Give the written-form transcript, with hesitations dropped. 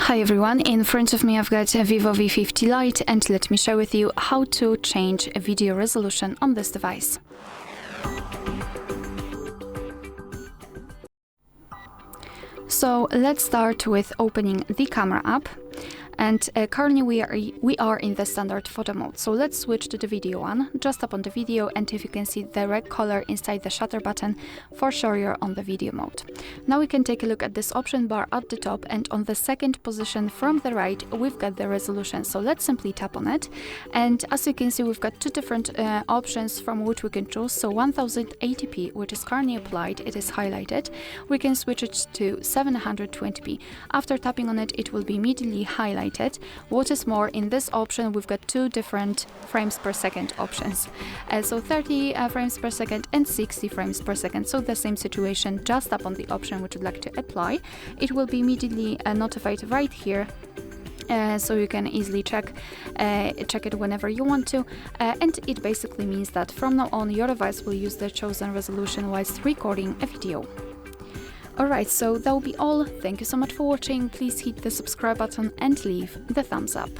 Hi everyone, in front of me I've got a VIVO V50 Lite and let me share with you how to change a video resolution on this device. So let's start with opening the camera app. And currently we are in the standard photo mode. So let's switch to the video one. Just tap on the video, and if you can see the red color inside the shutter button, for sure you're on the video mode. Now we can take a look at this option bar at the top, and on the second position from the right we've got the resolution. So let's simply tap on it, and as you can see we've got two different options from which we can choose. So 1080p, which is currently applied, it is highlighted. We can switch it to 720p. After tapping on it, it will be immediately highlighted. What is more, in this option we've got two different frames per second options, so 30 frames per second and 60 frames per second. So the same situation, just tap on the option which you'd like to apply. It will be immediately notified right here, so you can easily check it whenever you want to, and it basically means that from now on your device will use the chosen resolution whilst recording a video. Alright, so that will be all. Thank you so much for watching. Please hit the subscribe button and leave the thumbs up.